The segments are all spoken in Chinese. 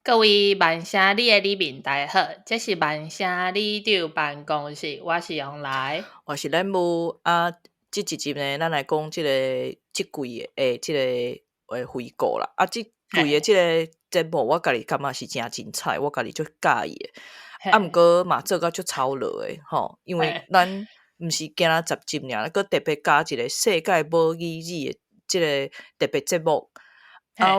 各位万声里的里民大家好，这是万声里长办公室，我是杨来，我是咱母啊。这一集呢，咱来讲这季的这个回顾啦。啊，这季的这个节目，我家己感觉是真精彩，我家己就介意的。啊，毋过嘛做到足操劳的吼，因为咱毋是惊啦10集尔，佮特别加一个世界无语字的这个特别节目。啊，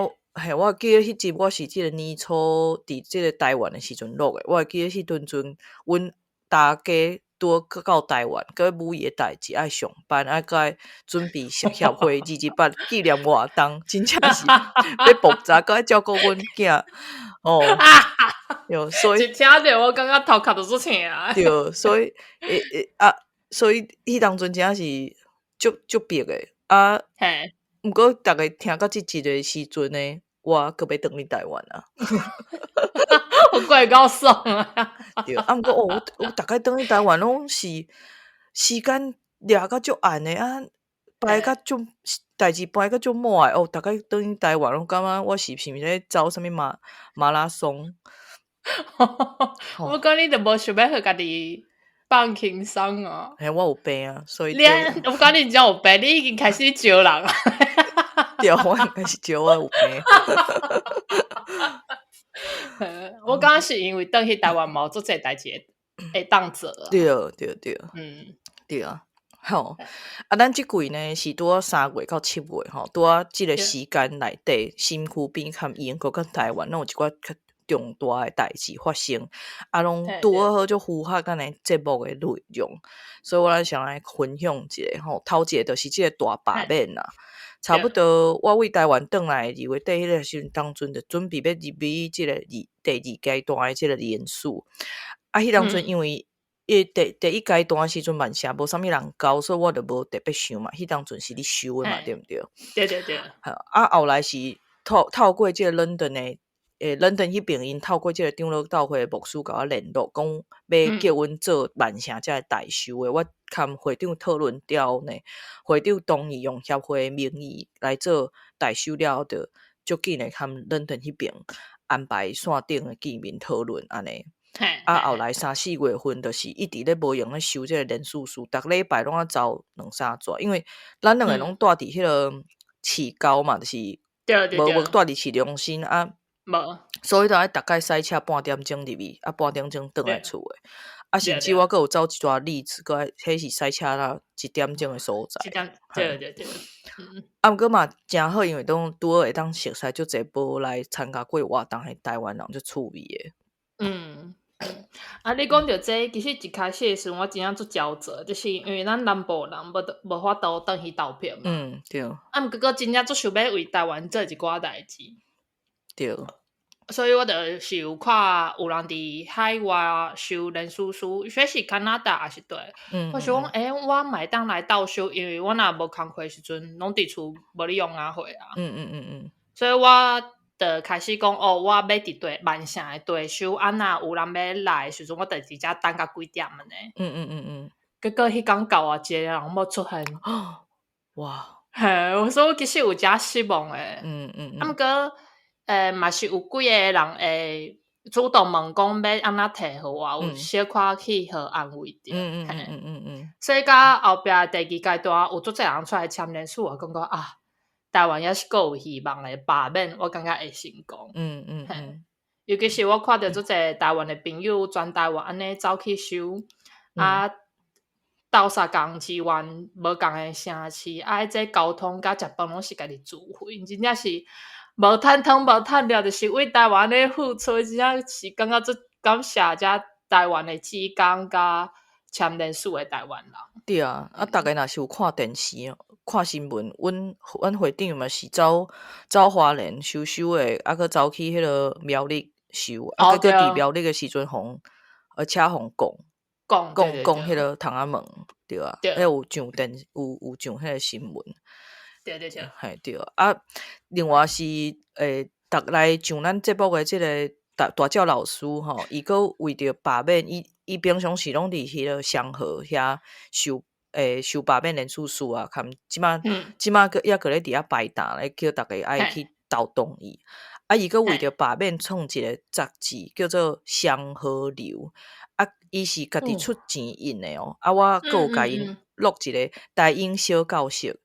我记得迄集我是这个年初伫这个台湾的时阵录的，我会记得迄阵阮大家拄到台湾，佮母语的代志爱上班，佮爱准备协会28纪念活动，真正是要爆炸，佮爱照顾阮囝哦。对，所以一听着我感觉头壳都出疼啊。对，所以所以迄当阵真是足逼的啊。毋过逐个听到即集的时阵呢，我阁要转去台湾啊。我怪够爽啊！对，啊，毋过我逐个转去台湾拢是时间掠到足暗的啊，排到足代志排到足满的哦。逐个转去台湾，拢感觉我是毋是咧走啥物马拉松？我讲你都无想要互家己放轻松哦。我有病啊，所以我讲你真有病，你已经开始招人啊。对，我应该是招我有病。我感觉是因为转去台湾冇做这代志会当做啊。对对啊。吼，啊，咱即季呢是拄啊3月到7月吼，拄啊即个时间内底，身躯边含英国甲台湾，拢有一寡较重大的代志发生，啊，拢拄啊好就符合咱的节目的内容，所以我来想来分享一下吼。头一个就是即个大罢免啦，差不多我为台湾转来2月底迄个时阵当阵，就准备要入去即个第2阶段的即个联署，啊，迄当阵因为第一阶段时阵万声无啥物人交，所以我就无特别想嘛。迄当阵是你收的嘛，对毋对？对。啊，后来是透过即个London的London 迄边因透过即个长老教会的牧师甲我联络，讲要叫阮做万声遮代收的。我含会长讨论了呢，会长同意用协会的名义来做代收了，就足紧的含London 迄边安排线顶的见面讨论安尼。啊，后来3、4月份就是一直咧无用咧收即个联署书，逐礼拜拢啊走2、3纸，因为咱两个拢住伫迄个市郊嘛，就是无住伫市中心啊，所以就爱大概塞车半点钟入去，啊半点钟转来厝诶。啊，甚至我阁有走一段例子，阁迄是塞车啦1点钟诶所在。对。啊，毋过嘛真好，因为拄好会当熟悉足侪无来参加过活动诶台湾人，足趣味诶。啊，你讲到这，其实一开始的时候，我真正足焦躁，就是因为咱南部人无法度转去投票嘛。对。啊，毋过真正足想要为台湾做一寡代志。对。所以我就是有看有人伫海外收联署书，说是加拿大也是对。我想讲，我买当来倒收，因为我若无工课时阵，拢伫厝无咧用啊会啊。所以我就开始讲，我要伫万声的地收，啊若有人要来的时阵，我就直接等到几点安尼。结果迄天到啊，一个人冇出现。哇！所以我其实有诚失望诶。啊，毋过嘛是有几个人会主动问讲要安怎摕互我，有小可去互安慰着。所以到后壁第2阶段有足侪人出来签联署，我感觉啊，台湾也是阁有希望诶，罢免我感觉会成功。尤其是我看到足侪台湾诶朋友全台湾安尼走去收，啊，斗相共资源无共诶城市，啊，这交通甲食饭拢是家己自费，真正是无趁汤无趁料，就是为台湾咧付出，真正是感觉足感谢遮台湾诶志工甲签联署诶台湾人。对啊，逐个若是有看电视、看新闻，阮会长嘛是走花莲收诶，啊，佮走去迄个苗栗收，啊，佮伫苗栗诶时阵车互讲迄个窗仔门，对啊，有上有上迄个新闻。对。嘿，对啊。另外是来上咱节目诶即个大教老师吼，伊佫为着罢免伊平常时拢伫迄个双河遐收罢免联署书啊，含即马佫抑佫咧伫遐摆搭咧，叫逐个爱去斗动伊。伊个为着罢免创一个杂志叫做香河流，伊是家己出钱印的哦。我阁有甲因录一个台英小教室，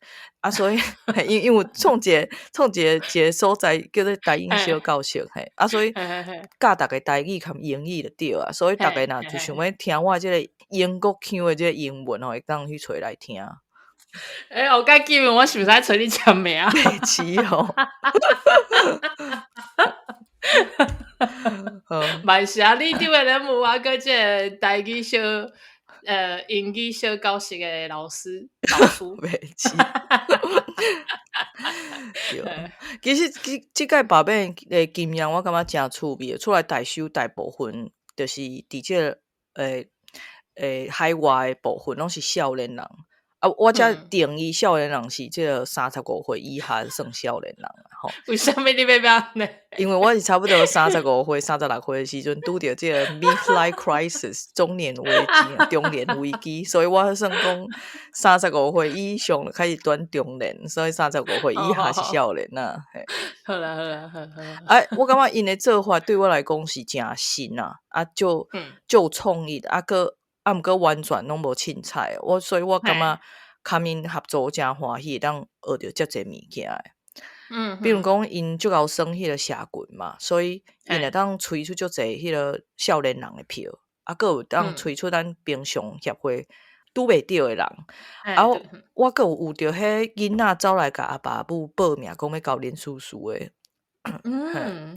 所以因为创一个所在叫做台英小教室，所以教逐个台语含英语就对啊。所以逐个若就想要听我即个英国腔的即个英文会当去找来听。我甲记问我是毋是找你签名？袂起哦。蛮是啊，你对个人物啊，个即个台语小英语小教室的老师袂起。对，其实即届罢免的经验，我感觉真趣味。出来代收大部分就是伫即个海外的部分，拢是少年人。我遮定义少年人是即个35岁以下算少年人吼。为什么你要变呢？因为我是差不多35岁、36岁的时阵，拄着即个 midlife crisis 中年危机、中年危机，所以我算讲35岁以上就开始转中年，所以35岁以下是少年呐。好啦。我感觉因的做法对我来讲是真新啊，就有创意的，毋过完全拢无凊彩，所以我感觉卡因合作真欢喜，当学着遮侪物件的。比如讲因足够算迄个社群嘛，所以因会当推出足侪迄个少年人的票，阁有当推出咱平常协会拄袂着的人。我阁有着迄囡仔走来甲阿爸母报名，讲要交林叔叔的。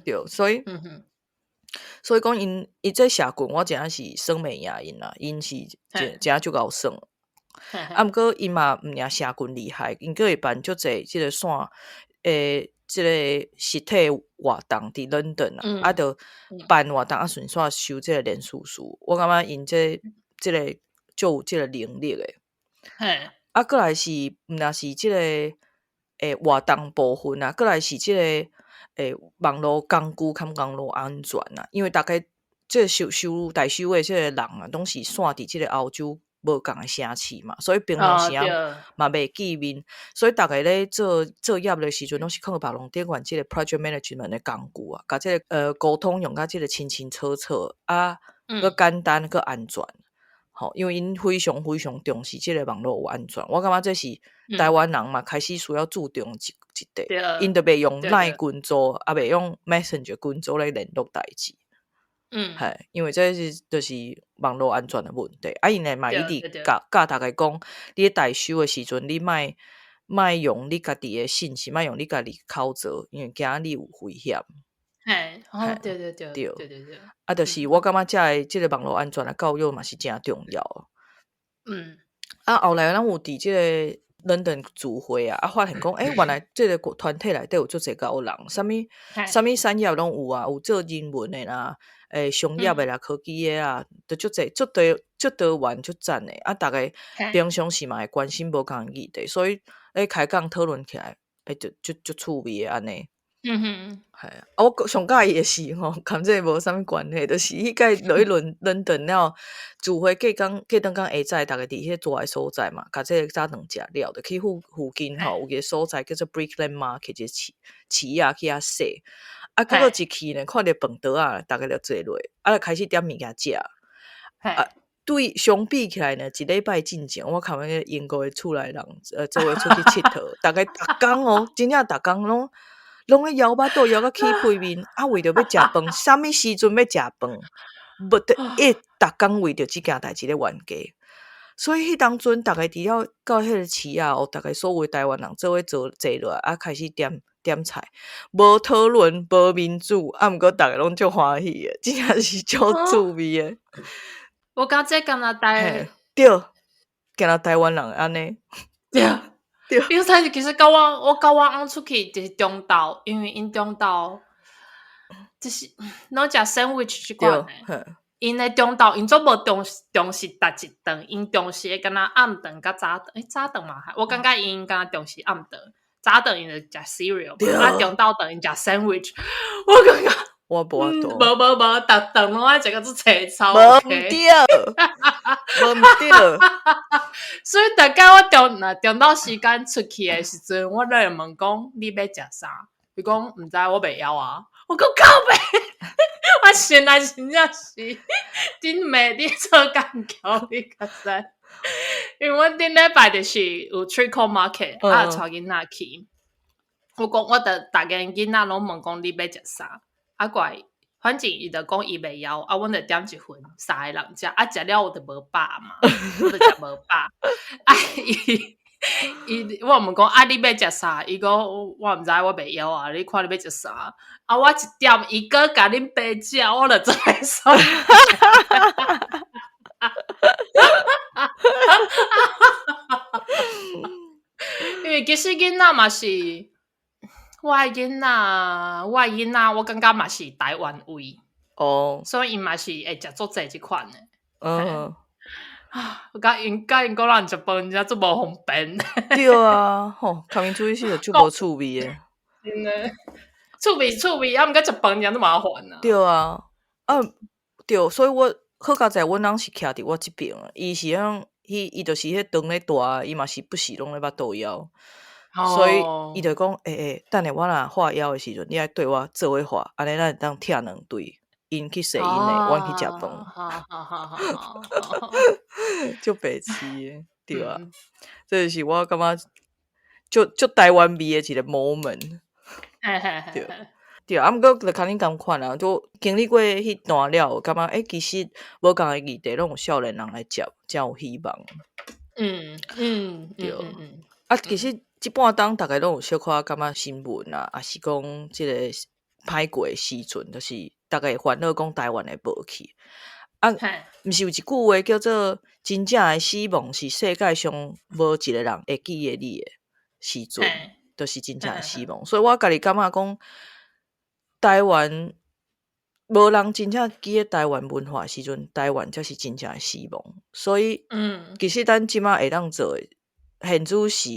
对，所以讲因这社群我真是算袂赢因啦，因是真足够算。毋过因嘛毋尔社群厉害，因阁会办足侪即个线即个实体活动伫London啊，就办活动顺续收即个连叔叔。我感觉因即个就有即个能力诶。过来是毋若是即个活动部分啊，过来是即个网络工具较网络安全啊，因为大概即个代收的即个人啊，拢是线伫即个欧洲无共的城市嘛，所以平常时嘛袂见面，所以大概咧做业的时阵，拢是靠别人顶管即个 project management 的工具啊，甲即个沟通用甲即个清清楚楚佫简单佫安全。因为因非常非常重视即个网络有安全，我感觉这是台湾人嘛开始需要注重一点，因就袂用 LINE 群组，也袂用 Messenger 群组来联络代志。因为这是就是网络安全的问题。因会嘛一直教大家讲，你咧代收的时阵，你莫用你家己的信息，莫用你家己口罩，因为惊你有危险。对。就是我感觉这个网络安全的教育嘛是真重要。后来咱有伫这个London聚会啊，发现讲，原来这个团体内底有足侪高人，什么产业拢有啊，有做人文的啦，商业的啦，科技的啦，就足侪足多元足赞的。大家平常时嘛会关心无共议题，所以开讲讨论起来，就趣味的安尼。我上介意的是跟这无啥物关系，就是迄届落去London了，聚会过当天下早，大家伫迄住的所在嘛，甲这个早顿食了，就去附近有一个所在叫做 Brickland Market， 一个市啊去遐踅。结果一去呢，看到饭桌啊，大家就坐落，就开始点物件食。对相比起来呢，一礼拜进前，我看迄个英国的厝内人做伙出去佚佗，大家逐工真正逐工拢咧摇巴肚摇到起屁面，为着要食饭，啥物时阵要食饭，无得逐工为着即件代志咧冤家。所以迄当阵，大家除了到迄个市啊，大概所有台湾人做伙坐落来，开始点菜，无讨论，无民主，毋过大家拢足欢喜的，真正是足趣味的。我感觉加拿大对，加拿大台湾人安尼对。因为其实我甲我翁出去就是中昼，因为因中昼就是拢食 sandwich 即款的。因的中昼因做无重视逐一顿，因重视敢若暗顿甲早顿。早顿嘛，我感觉因敢若重视暗顿，早顿因就食 cereal， 中昼顿因食 sandwich。我感觉我无法度，无，逐顿拢爱食个做菜草，无毋对，无毋对。所以大概我中昼时间出去的时阵，我来问讲你要食啥？伊讲毋知我袂晓啊，我讲靠北，我先来真正是顶暝伫做工桥，你甲知？因为阮顶礼拜就是有 trickle market，啊，带囡仔去。我讲我著逐个囡仔拢问讲你要食啥，啊怪，反正伊著讲伊袂晓，啊，阮著点一份3个人食，啊，食了我著无饱嘛，我著食无饱，啊我问讲啊，你要食啥？伊讲我毋知，我袂晓啊。你看你要食啥？啊，我一点，伊个甲恁爸食，我就知会爽。因为其实囡仔嘛是，我囡仔，我感觉嘛是台湾味哦，所以伊嘛是会食足济即款的。我甲因讲人食饭真足无方便。对啊，吼，卡面煮伊是就无趣味的。真的，趣味，啊，毋过食饭真都麻烦啊。对啊，对，所以我好佳在阮翁是徛伫我即边啊，伊是伊就是迄肠咧大，伊嘛是不时拢咧巴肚枵，所以伊就讲，等下我若化枵的时阵，你爱对我做伙化，安尼咱会当拆2队。因去洗因的，阮去食饭，就白痴的，对啊，这就是我感觉就台湾味的一个 moment， 对啊，毋过就甲恁共款啊，就经历过迄段了，感觉其实无共的议题拢有少年人来食，才有希望。对，啊，其实即半冬大概拢有小可感觉新闻啊，也是讲即个歹过的时阵，就是。大概烦恼讲台湾会无去啊，毋是有一句话叫做“真正的死亡是世界上无一个人会记得你的时阵，就是真正的死亡”。所以我家己感觉讲，台湾无人真正记得台湾文化的时阵，台湾才是真正的死亡。所以，其实咱即马会当做的，现主是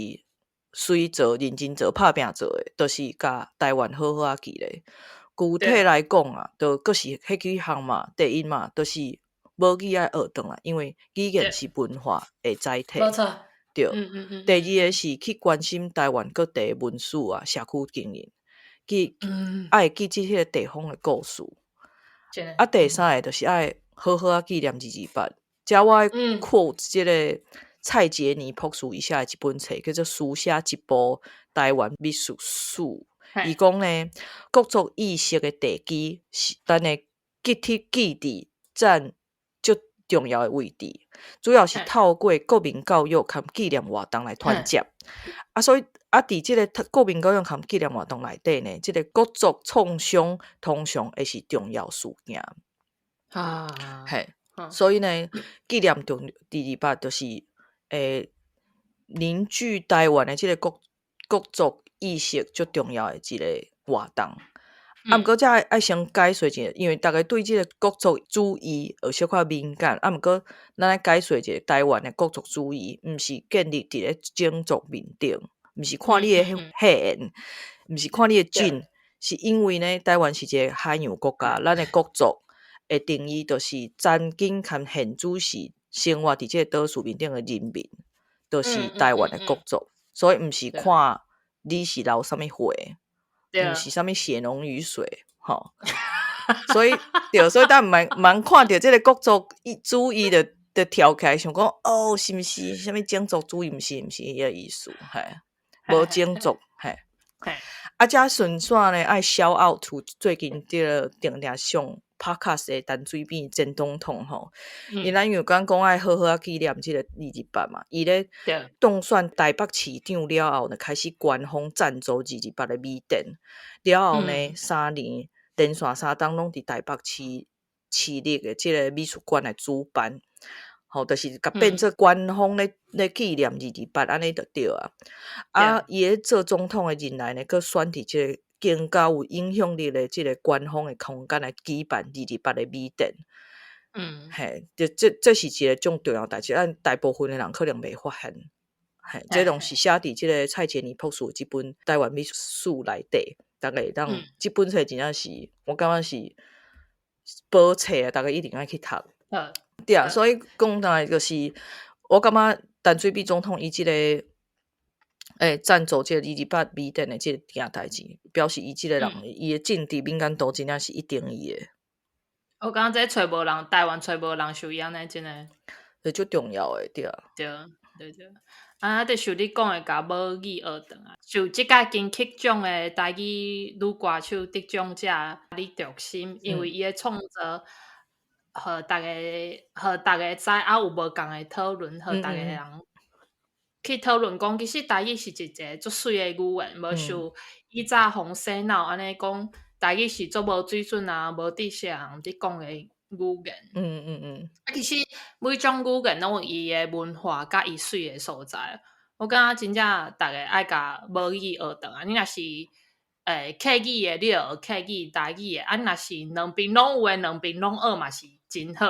随做、认真做、拍拼做的，都是甲台湾好好记咧。具体来讲啊，就佫是迄几项嘛，第一嘛，就是无语爱学转来，因为语言是文化的载体。没错，对。第二个是去关心台湾各地文史啊、社区经营，爱记即迄个地方的故事。啊，第三个就是爱好好纪念228。遮我爱quote即个蔡杰尼博士以下的一本册，叫做《书写一部台湾美术史》。伊讲呢，国族意识的地基是咱的集体记忆占足重要的位置，主要是透过国民教育和纪念活动来团结。所以伫即个国民教育和纪念活动内底呢，即个国族创伤通常会是重要事件啊。所以呢，纪念228就是凝聚台湾的即个国族意识最重要的一个活动。毋过才爱先解说一下，因为大家对即个国族主义有小可敏感。毋过咱来解说一下台湾的国族主义，毋是建立伫咧种族面顶，毋是看你的血缘，毋是看你的种，是因为呢，台湾是一个海洋国家，咱的国族的定义就是曾经和现主是生活伫即个岛屿面顶的人民，就是台湾的国族，所以毋是看你是流什么血，毋是什么血浓于水，吼。所以对，所以咱蛮看到这个国族主义的跳起来，想讲哦，是毋是什么种族主义？毋是迄个意思，无种族，遮顺线呢，爱shout out to最近这个定定上 podcast 的陈水扁前总统吼，因咱有讲爱好好纪念这个228嘛，伊咧当选台北市长了后呢，开始官方赞助228的米店，了后呢3年连续3档拢伫台北市市立的这个美术馆来主办，吼，就是甲变做官方咧纪念228，安尼就对啊。伊咧做总统的任内呢，佮选伫这个更加有影响力的这个官方的空间来举办228的米店。这是一个种重要代志，咱大部分的人可能袂发现。这拢是写伫这个蔡杰尼博士这本台湾美术史内底，大概当这本册真正是我感觉是宝册啊，大家一定爱去读。对啊，所以讲来就是我感觉陈水扁总统伊这个赞助即个28米店的即个件代志，表示伊即个人伊的政治敏感度真正是一定伊的。我感觉这找无人，台湾找无人像伊安尼真诶，最重要诶，对啊。对。啊，就像你讲诶，甲母语学堂啊，就即届金曲奖诶台语女歌手得奖者李竹心，因为伊诶创作，互逐个知啊有无共诶讨论，互逐个人去讨论讲，其实台语是一个足水诶语言，无像以早红洗脑安尼讲，台语是足无水准啊，无知识人伫讲诶语言。其实每种语言拢有伊诶文化甲伊水诶所在。我感觉真正逐个爱甲母语学堂啊，你若是客语诶，你就学客语、台语诶，啊，若是两边拢有诶，两边拢学嘛是真好。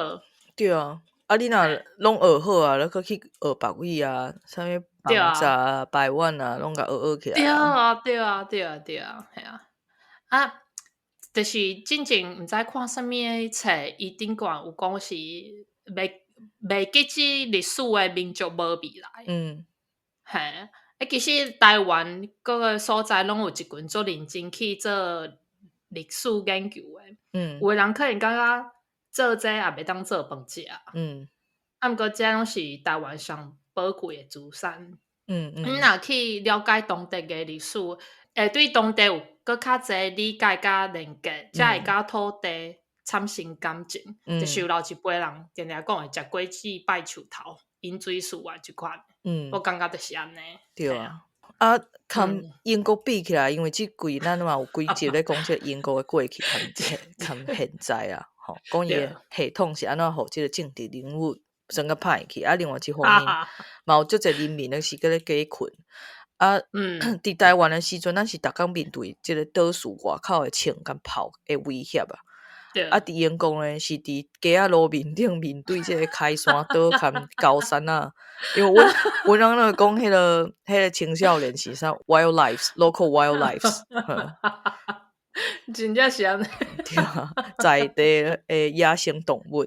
对啊，啊，你若拢学好啊，你去学别语啊，啥物房杂啊、台湾啊，拢甲学起来啊。对啊，系啊。啊，就是之前毋知看啥物册，伊顶悬有讲是未记即历史诶民族无未来。嘿，其实台湾各个所在拢有一群足认真去做历史研究诶。有诶人可能感觉做这也袂当做饭食。啊，毋过这拢是台湾上宝贵诶资产。你若去了解当地诶历史，会对当地有搁较济理解甲连接，才会甲土地产生感情。就像老一辈人定定讲诶，食果子拜树头，饮水思源即款。我感觉就是安尼。对啊。啊，跟英国比起来，因为即几咱嘛有几集咧讲即个英国诶过去含现在啊，吼，讲伊诶系统是安怎互即个政治人物整个歹去。啊，另外一方面嘛有足侪人民咧是搁咧假困。啊，伫台湾诶时阵，咱是逐工面对即个岛屿外口诶枪甲炮诶威胁啊。啊，伫英国呢是伫街仔路面顶面对即个开山岛含高山啊。因为阮人咧讲迄个青少年是啥 wildlife local wildlife 真正是安尼。对啊，在地诶野生动物。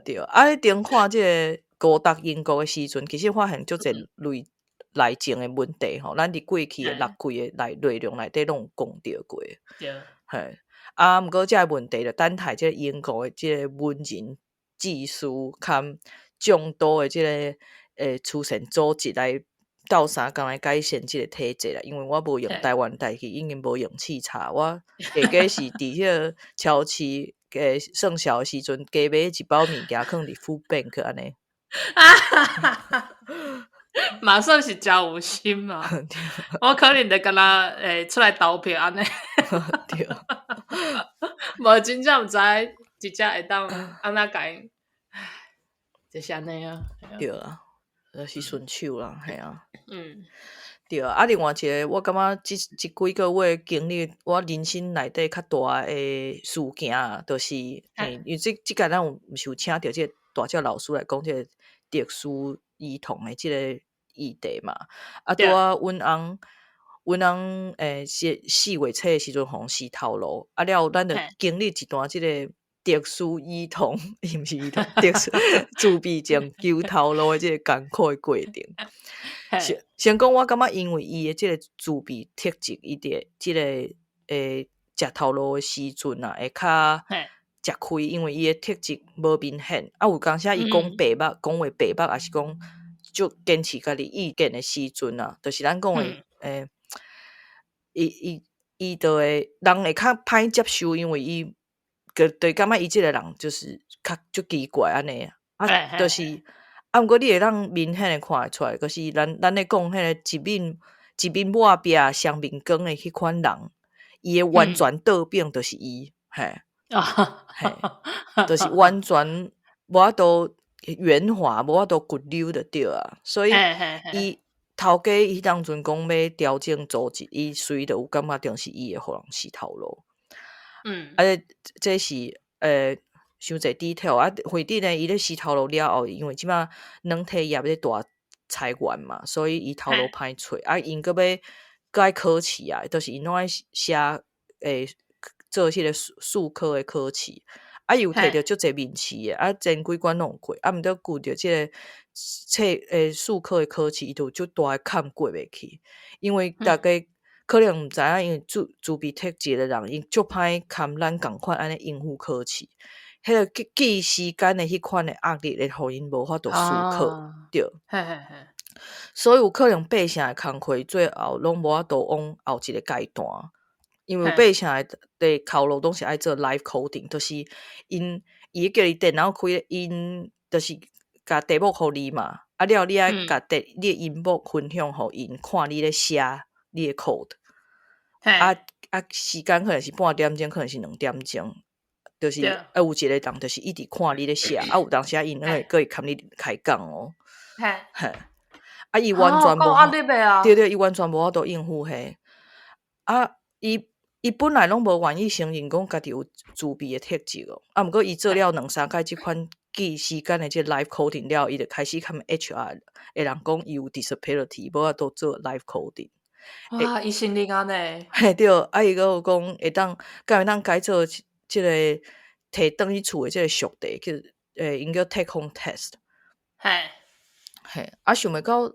对。啊，迄顶看即个高达英国诶时阵，其实发现足侪类内政诶问题吼，咱伫过去诶6季诶内容内底拢有讲着过。嘿。啊，毋过即个问题就等待即个英国诶即个文人技术含众多诶即个出现组织来斗相共来改善即个体制啦。因为我无用台湾代志，已经无用试查，我加是伫迄个超市算小诶时阵，加买一包物件放伫food bank安尼。嘛算是真有心嘛。我可能就敢若出来投票安尼。对。无真正毋知真正会当安怎甲因，就是安尼啊。对啊，就是顺手啦，系啊。对啊。啊，另外一个我感觉即几个月经历我人生内底较大诶事件啊，就是因为即届咱有毋是有请着即个大只老师来讲即个特殊儿童诶即个议题嘛。啊，拄啊阮翁4月初诶时阵互死头路。啊了后咱着经历一段即个特殊儿童毋是儿童特殊自闭症揪头路诶即个艰苦诶过程。先讲我感觉因为伊诶即个自闭特质，伊伫即个食头路诶时阵啊会较食开，因为伊诶特质无明显。啊，有当时伊讲白目讲话白目，也是讲就坚持家己意见诶时阵啊，就是咱讲诶伊就会人会较歹接受，因为伊对感觉伊即个人就是较足奇怪安尼啊。就是啊，毋过你会当明显诶看会出来，就是咱咧讲迄个一面抹壁双面光诶迄款人，伊诶完全倒饼就是伊。嘿，就是完全无法度圆滑，无法度骨溜就对啊。所以伊头家伊当阵讲要调整组织，伊随着有感觉定是伊会互人死头路。啊，这是伤侪 detail 啊。会顶呢，伊咧死头路了后，因为即马软体业咧大裁员嘛，所以伊头路歹找。啊，因搁要该考试啊，就是因拢爱写做迄个数科诶考试。啊，又摕着足侪面试诶，啊前几关拢有过。啊，毋得顾着即个数科的考试伊就足大的坎过袂去，因为大家可能毋知影，因为自闭特质的人因足歹堪咱共款安尼应付考试，迄个记时间的迄款的压力会互因无法度思考，对。所以有可能八成的工课最后拢无法度往后一个阶段，因为八成的考路拢是爱做 live coding， 就是伊会叫你电脑开，因就是甲题目互你嘛，了你爱甲你的音幕分享互因看你咧写你的 code， 时间可能是半点钟，可能是2点钟，就是有一个人就是一直看你咧写，有当时因会搁会看你开讲哦，嘿。伊完全无，对，伊完全无法度应付迄。伊本来拢无愿意承认讲家己有自闭的特质哦。毋过伊做了2-3摆即款记时间的即 live coding 了，伊就开始看 HR 的人讲伊有 disability， 无法度做 live coding。哇，伊心灵安尼。嘿，对，伊阁有讲会当改做即个摕转去厝的即个熟题，因叫 take home test。嘿，想袂到，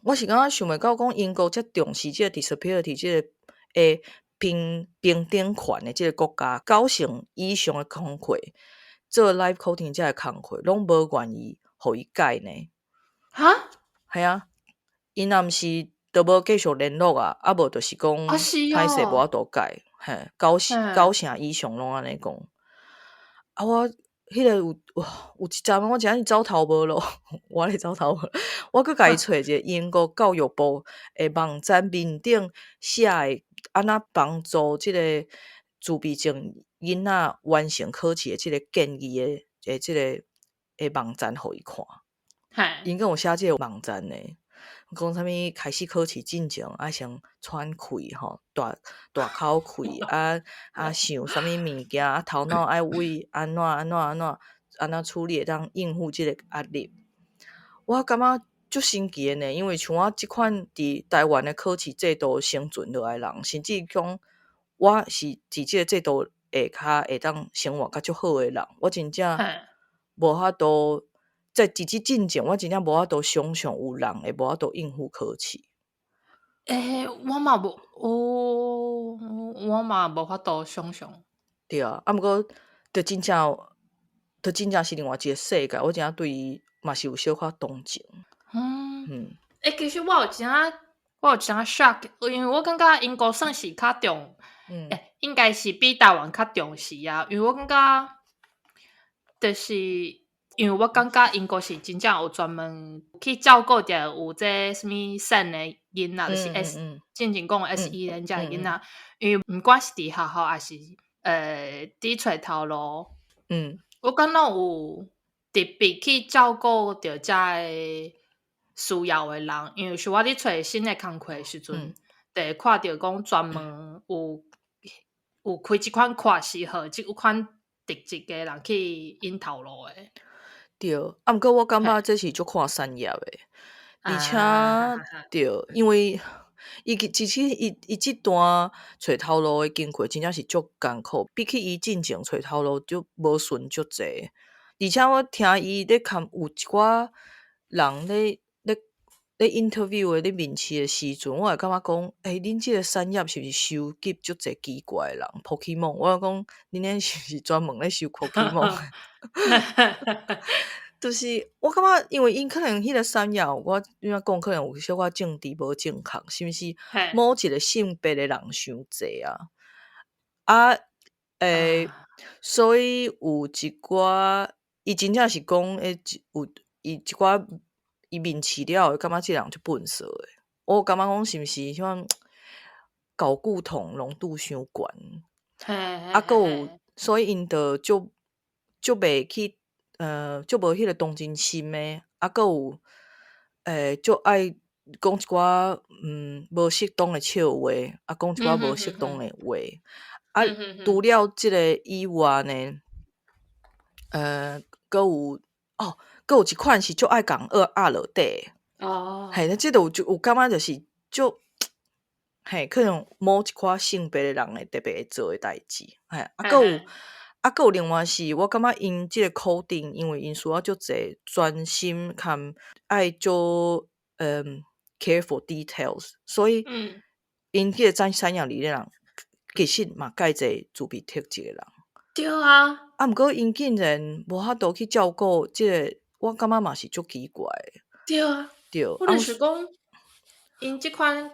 我是感觉想袂到讲英国遮重视即个 disability 即个平等权的即个国家，9成以上的工课做 live coding 遮个工课，拢无愿意互伊改呢。哈？系啊，因若毋是都无继续联络啊，无就是讲歹势无法度改，嘿，9成以上拢安尼讲。我迄个有一阵我真是走头无路，我咧走头无路，我搁家己找一个英国教育部的网站面顶写的安怎帮助即个自闭症囡仔完成考试的即个建议的即个网站互伊看。因跟有写即个网站呢，讲啥物开始考试进前爱先喘气吼，大口气想啥物物件，头脑爱为安怎处理会当应付即个压力。我感觉足神奇的呢，因为像我即款伫台湾的考试制度生存落来人，甚至讲我是伫即个制度下会当生活较足好的人，我真正无法度。在直接进前，我真正无法度想象有人会无法度应付考试。我嘛无法度想象。对啊，毋过就真正是另外一个世界，我真正对伊嘛是有小可同情。其实我有真正 shock， 因为我感觉英国算是较重，应该是比台湾较重视啊。因为我感觉就是因为我感觉英国是真正有专门去照顾着有这什么省的囡仔，就是真正讲的 SEN 这囡仔，因为不管是伫学校还是伫找头路，我感觉有特别去照顾着这个需要的人，因为是我伫找新的工课的时阵，就会看到讲专门有开即款课适合即款特质的人去引头路的。对，毋过我感觉这是足看产业的，而且对，因为其实伊即段找头路的经过真正是足艰苦，比起伊进前找头路就无顺足济。而且我听伊咧看有一寡人咧 interview 的咧面试的时阵，我会感觉讲，恁即个产业是毋是收集足济奇怪的人 ？Pokemon， 我讲恁咧是毋是专门咧收 Pokemon？就是我感觉，因为因可能迄个产业，我怎样讲，可能有小可政治无正确，是毋是某一个性别的人伤济啊？所以有一寡，伊真正是讲，有伊一寡伊面试了，感觉即个人就笨色的。我感觉讲是毋是像睾固酮浓度伤悬？还有，所以因就足袂去。足无迄个同情心的，还有足爱讲一寡无适当的笑话，讲一寡无适当的话。除了即个以外呢，阁有一款是足爱讲压落底。嘿，即个有感觉就是足，可能某一寡性别的人会特别会做的代志。还有啊，还有另外是，我感觉因即个 coding， 因为因需要足侪专心含爱做care for details， 所以因即个产业里的人，其实嘛介侪自闭特质的人。对啊。啊，毋过因竟然无法度去照顾即个，我感觉嘛是足奇怪的。对啊。对，我就是讲，因即款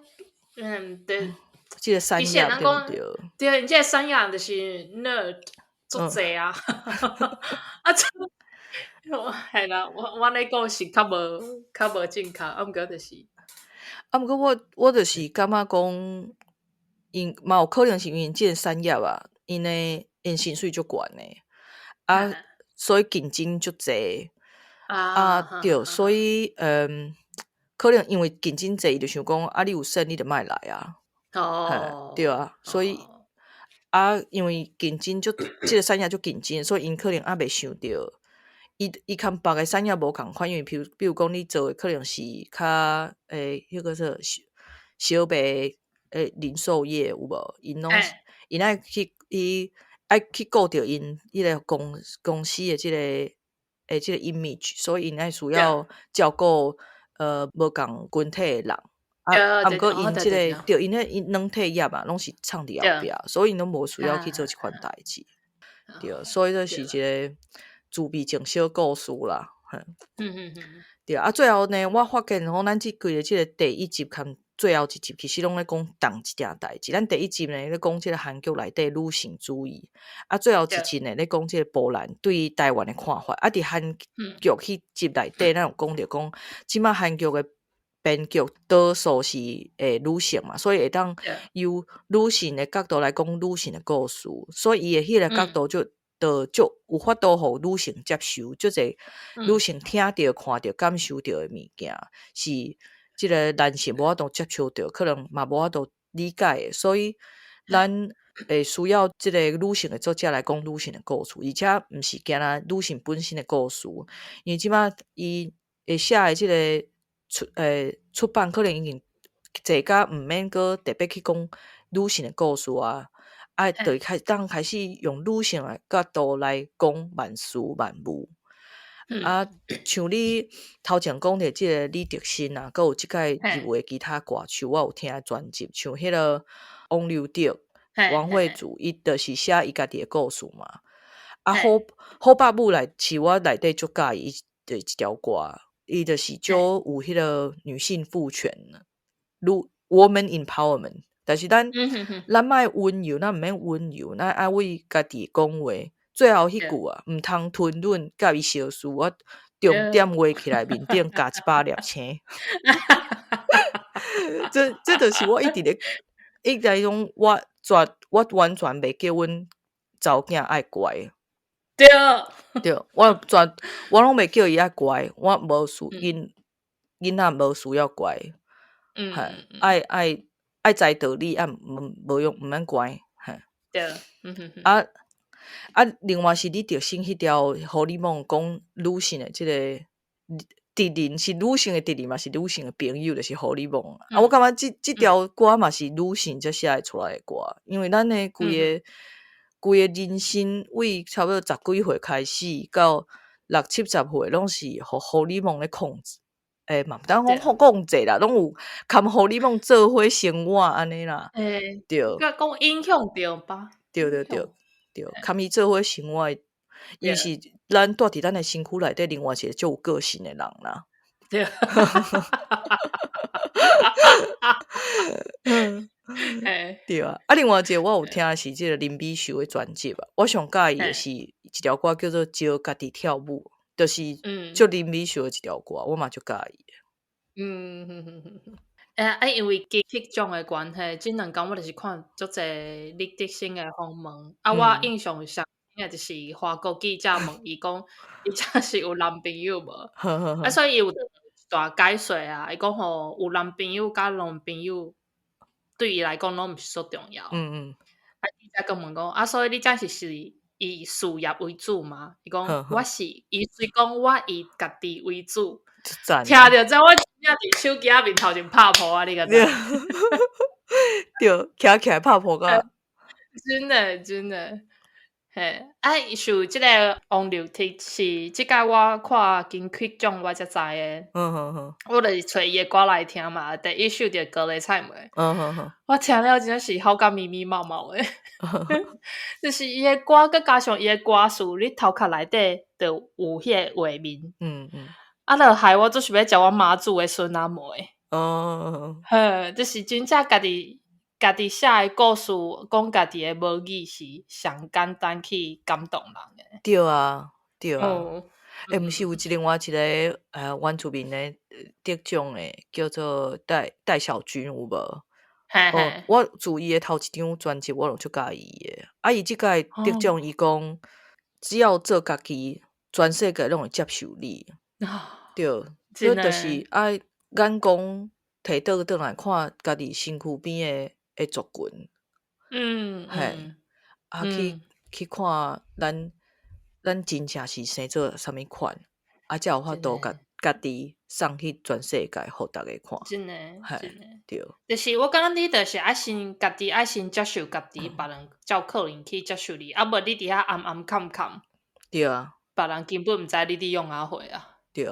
的。即个产业对毋对？对，因即个产业就是 nerd 足济啊，啊，系啦，我咧讲是较无正确，啊，毋过就是，啊，毋过我就是感觉讲，因嘛有可能是因即个产业啊，因薪水足悬诶，啊，所以竞争足济啊，对，所以可能因为竞争济，伊就想讲啊，你有剩你就莫来啊。对啊，所以啊，因为竞争即个产业足竞争，所以因可能还袂想到，伊跟别个产业无共款，因为比如讲你做的可能是较迄个说小卖零售业有无？因爱去爱去顾着因迄个公司的即个image， 所以因爱需要照顾无共群体的人。啊，毋过因即个对因两体业啊，拢是藏伫后壁，所以因拢无需要去做即款代志。对，所以这是一个自闭症小故事啦。对啊，最后呢，我发现吼，咱即规个即个第一集跟最后一集，其实拢咧讲同一件代志。咱第一集呢咧讲即个韩国内底女性主义，啊，最后一集呢咧讲即个波兰对台湾的看法。啊，伫韩国迄集内底，咱有讲着讲，即马韩国的编剧多数是女性嘛，所以会当由女性的角度来讲女性的故事，所以伊的迄个角度就有法度互女性接受，即个女性听着、看着、感受着的物件，是即个男性无法度接受着，可能嘛无法度理解的，所以咱会需要即个女性的作者来讲女性的故事，而且毋是惊若女性本身的故事，因为即马伊会写的即个出版可能已经坐甲毋免阁特别去讲女性的故事啊，就开始用女性的角度来讲万事万物。啊，像你头前讲的即个李德新啊，佮有即届入围其他歌手，我有听专辑，像迄个王刘德、王慧祖，伊就是写伊家己的故事嘛。啊，好爸母是我内底足介意的一条歌。伊就是就有迄个女性赋权，woman empowerment。但是咱莫温柔，咱毋免温柔，咱爱为家己讲话。最后迄句啊，毋通吞忍，甲伊相思，我重点画起来，面顶加一把粒青。这就是我一直种我完全袂叫阮查某囝爱乖。对，我拢袂叫伊爱乖，我无需囡仔无需要乖，爱知道理，无用毋免乖，对，另外是李德新迄条荷里梦讲女性的即个敌人是女性的敌人嘛，是女性的朋友，就是荷里梦啊。我感觉即条歌嘛是女性才写出来的歌，因为咱的规个人生为差不多10几岁开始到60、70岁，拢是互荷里梦咧控制。嘛毋当讲控制啦，拢有含荷里梦做伙生活安尼啦。对，讲影响着吧？对，含伊做伙生活，伊是咱住伫咱的身躯内底另外一个足有个性的人啦。对。对啊，另外一个我有听的是即个林美秀的专辑啊，我上介意的是一条歌叫做《教家己跳舞》，就是就林美秀的一条歌，我嘛就介意。因为机体种的关系，即两天我就是看足侪李德新的访问，我印象上就是华国记者问伊讲，伊真是有男朋友无？所以伊有大解说啊，伊讲吼有男朋友甲男朋友对伊来讲拢毋是足重要。记者跟问讲，所以你真是以事业为主嘛？伊讲我是，伊虽讲我以家己为主，听着这我真正伫手机面头前拍破啊！你个对，徛起来拍破个，真的。嘿，是即个王流体是即个我看金曲奖我才知的。我就是找伊的歌来听嘛，第一首就歌咧菜梅。我听了真的是好甲咪咪毛毛的，就是伊的歌，佮加上伊的歌词，你头壳内底就有迄个画面。就害我做想要食我妈煮的笋仔糜。就是真正家己写的故事，讲家己的母语是上简单去感动人的。对啊。毋是有另外一个原住民的得奖的叫做戴小军有无？我注意的头一张专辑我就介意的。伊即届得奖伊讲只要做家己，全世界拢会接受你。对，所以就是爱眼光摕倒来看家己身躯边的族群。去看咱真正是生做啥物款，才有法度家己送去全世界，互大家看。真的。对。就是我感觉你就是爱先家己爱先接受家己，别人才有可能去接受你，无你伫遐暗看。对啊。别人根本毋知你伫用啊会啊。对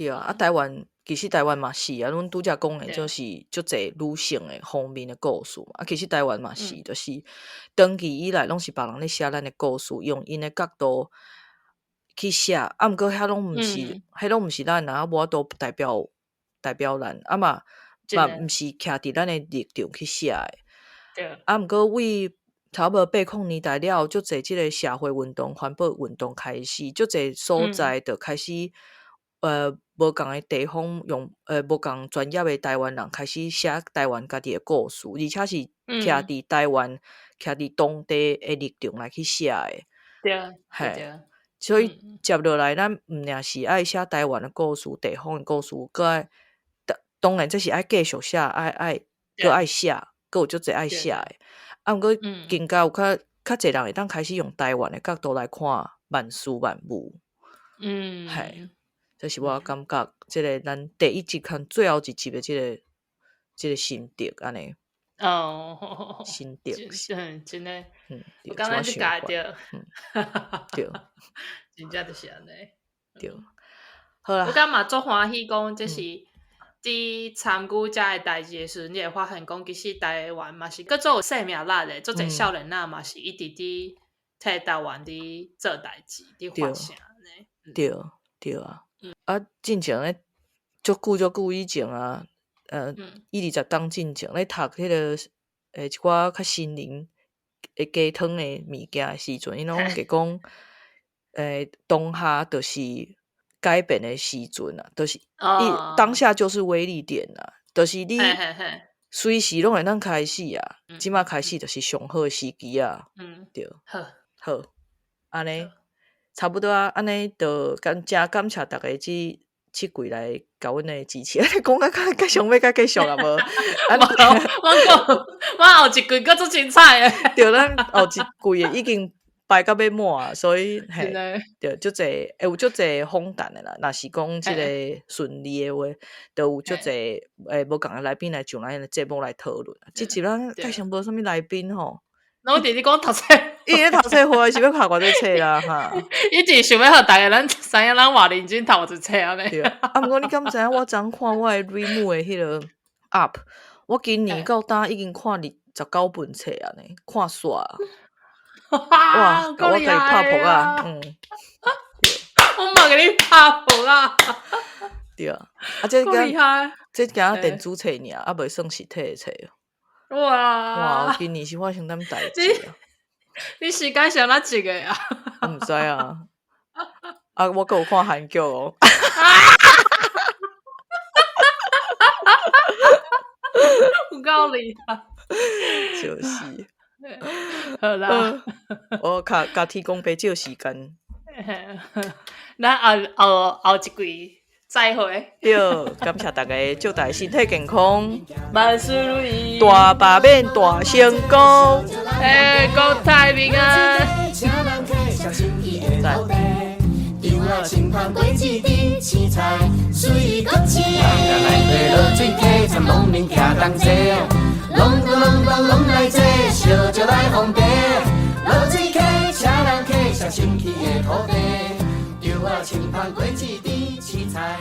啊。台湾其实台湾嘛是啊，阮拄则讲的就是足侪女性的方面的故事嘛。其实台湾嘛是，就是长期以来拢是别人咧写咱的故事，用因的角度去写。毋过迄拢毋是咱啊，无都代表咱嘛毋是徛伫咱的立场去写的。毋过为差不多80年代了，足侪即个社会运动、环保运动开始，足侪所在就开始无共的地方用无共专业的台湾人开始写台湾家己的故事，而且是徛伫台湾、徛伫当地的立场来去写的。对。所以接落来，咱毋仅是爱写台湾的故事、地方的故事，当然这是爱继续写，爱写，佫有足侪爱写的。毋过更加有较侪人会当开始用台湾的角度来看万事万物。这是我感觉，即个咱第一集看最后一集的即个心得安尼。心得。真的。我刚才就改掉。对。真正就是安尼。对。好啦。我感觉嘛足欢喜讲，这是伫参与遮的代志的时阵，你会发现讲，其实台湾嘛是佫做有生命力的，足侪少年仔嘛是一直伫替台湾伫做代志，伫发声呢。对啊。进前咧，足久以前啊，20当进前咧读迄个一寡较心灵的鸡汤的物件的时阵，因拢会讲，当下就是改变的时阵啊，就是当下就是威力点啊，就是你随时拢会当开始啊，即马开始就是上好的时机啊。对。好，安尼。差不多啊，安尼就真感谢大家7季来甲阮的支持。讲啊，继续要继续啊无？我后一季佫足精彩的。对，咱后一季的已经排到要满啊，所以对足侪有足侪访谈的啦。若是讲即个顺利的话，就有足侪无共的来宾来上咱的节目来讨论。即集咱介绍无啥物来宾吼。我弟弟讲读册，伊咧读册会是要读偌济册啦哈。伊只想要互大家咱知影咱偌认真读一册安尼。毋过你敢知影？我昨看我的瑞姆的迄个 Up， 我今年到今已经看19本册安尼，看煞啊！哇，我给你拍破啊！我嘛给你拍破啊！对啊，这惊电子册尔，袂算实体的册。哇！今年是发生啥代志啊？你时间上哪一个啊？我毋知啊。我还有看韩剧哦。有够厉害。就是。好啦。我甲提供比较时间。咱后一季。再会。对，感谢大家，祝大家身体健康，万事如意，大把面大成功，国泰平安。赞。芳过一阵青菜，水果青的。来过落水溪，参农民行同齐，拢来坐，烧酒来烘茶。落水溪，请人客，上新起的土地，叫我清芳过一阵青菜。